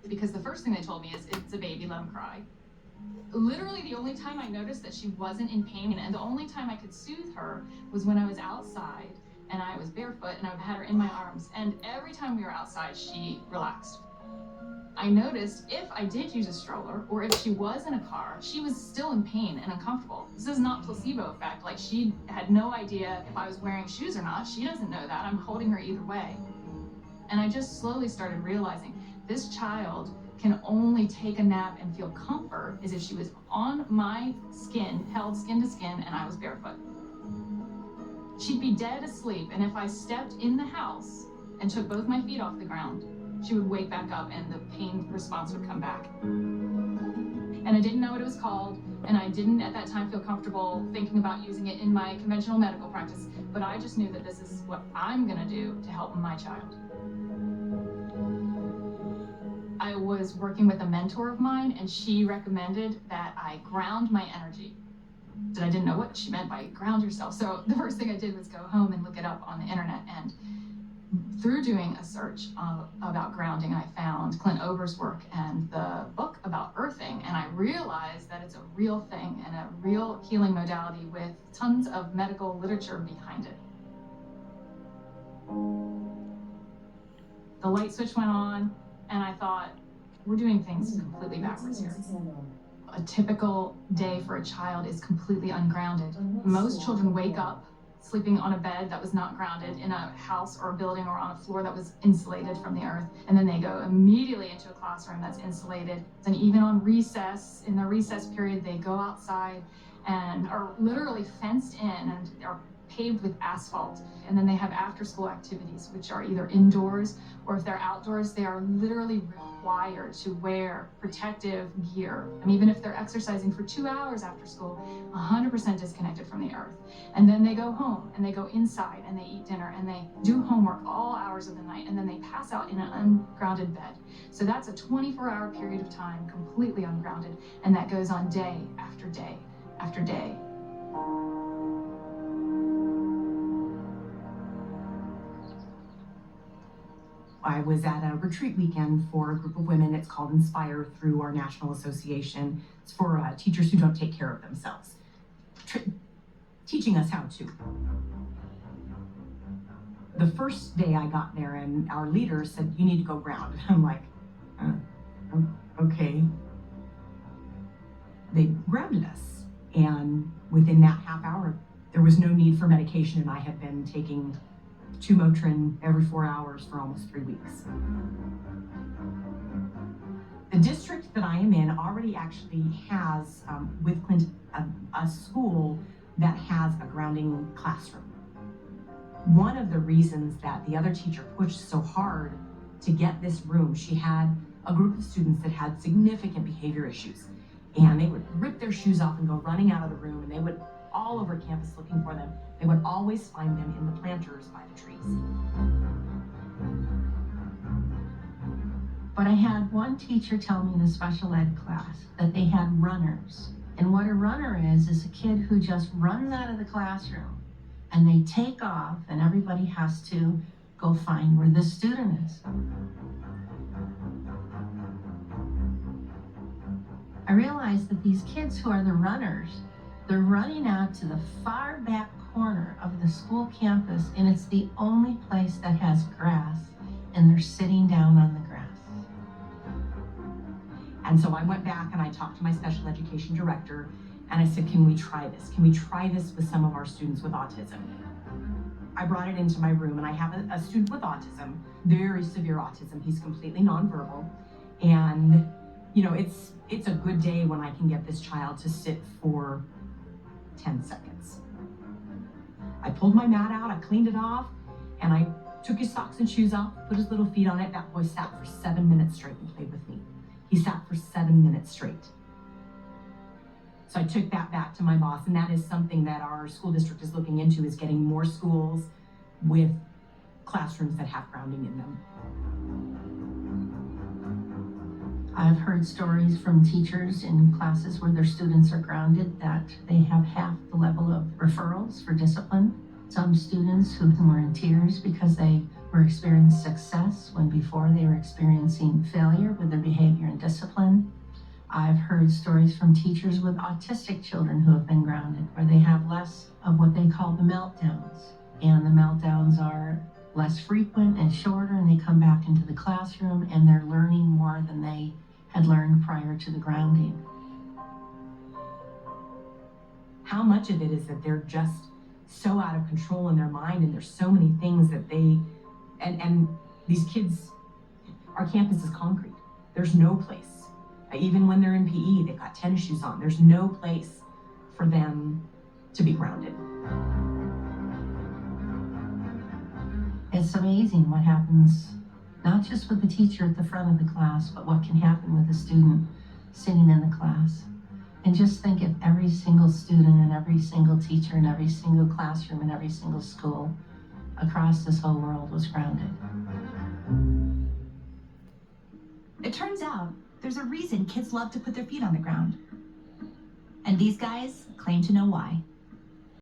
because the first thing they told me is, it's a baby, let him cry. Literally the only time I noticed that she wasn't in pain, and the only time I could soothe her, was when I was outside and I was barefoot and I had her in my arms. And every time we were outside, she relaxed. I noticed if I did use a stroller, or if she was in a car, she was still in pain and uncomfortable. This is not placebo effect. Like, she had no idea if I was wearing shoes or not. She doesn't know that. I'm holding her either way. And I just slowly started realizing this child can only take a nap and feel comfort is if she was on my skin, held skin to skin, and I was barefoot. She'd be dead asleep, and if I stepped in the house and took both my feet off the ground, she would wake back up and the pain response would come back. And I didn't know what it was called, and I didn't at that time feel comfortable thinking about using it in my conventional medical practice, but I just knew that this is what I'm gonna do to help my child. I was working with a mentor of mine, and she recommended that I ground my energy. And I didn't know what she meant by ground yourself. So the first thing I did was go home and look it up on the internet. And through doing a search about grounding, I found Clint Ober's work and the book about earthing. And I realized that it's a real thing and a real healing modality with tons of medical literature behind it. The light switch went on, and I thought, we're doing things completely backwards here. A typical day for a child is completely ungrounded. Most children wake up sleeping on a bed that was not grounded in a house or a building or on a floor that was insulated from the earth. And then they go immediately into a classroom that's insulated. And even on recess, in the recess period, they go outside and are literally fenced in and are paved with asphalt. And then they have after-school activities, which are either indoors, or if they're outdoors, they are literally required to wear protective gear. And even if they're exercising for 2 hours after school, 100% disconnected from the earth. And then they go home and they go inside and they eat dinner and they do homework all hours of the night, and then they pass out in an ungrounded bed. So that's a 24-hour period of time completely ungrounded, and that goes on day after day after day. I was at a retreat weekend for a group of women. It's called Inspire through our national association. It's for teachers who don't take care of themselves, teaching us how to. The first day I got there, and our leader said, you need to go ground. And I'm like, okay. They grounded us, and within that half hour, there was no need for medication, and I had been taking 2 Motrin every 4 hours for almost 3 weeks. The district that I am in already actually has, with Clint, a school that has a grounding classroom. One of the reasons that the other teacher pushed so hard to get this room, she had a group of students that had significant behavior issues, and they would rip their shoes off and go running out of the room, and they would all over campus looking for them. They would always find them in the planters by the trees. But I had one teacher tell me in a special ed class that they had runners. And what a runner is a kid who just runs out of the classroom and they take off and everybody has to go find where the student is. I realized that these kids who are the runners, they're running out to the far back corner of the school campus, and it's the only place that has grass, and they're sitting down on the grass. And so I went back and I talked to my special education director, and I said, can we try this? Can we try this with some of our students with autism? I brought it into my room, and I have a student with autism, very severe autism. He's completely nonverbal, and you know, it's a good day when I can get this child to sit for 10 seconds. I pulled my mat out, I cleaned it off, and I took his socks and shoes off, put his little feet on it. That boy sat for 7 minutes straight and played with me. He sat for 7 minutes straight. So I took that back to my boss, and that is something that our school district is looking into, is getting more schools with classrooms that have grounding in them. I've heard stories from teachers in classes where their students are grounded that they have half the level of referrals for discipline. Some students who were in tears because they were experiencing success when before they were experiencing failure with their behavior and discipline. I've heard stories from teachers with autistic children who have been grounded, where they have less of what they call the meltdowns. And the meltdowns are less frequent and shorter, and they come back into the classroom and they're learning more than they had learned prior to the grounding. How much of it is that they're just so out of control in their mind, and there's so many things that they, and these kids, our campus is concrete. There's no place. Even when they're in PE, they've got tennis shoes on. There's no place for them to be grounded. It's amazing what happens, not just with the teacher at the front of the class, but what can happen with a student sitting in the class. And just think if every single student and every single teacher and every single classroom and every single school across this whole world was grounded. It turns out there's a reason kids love to put their feet on the ground. And these guys claim to know why.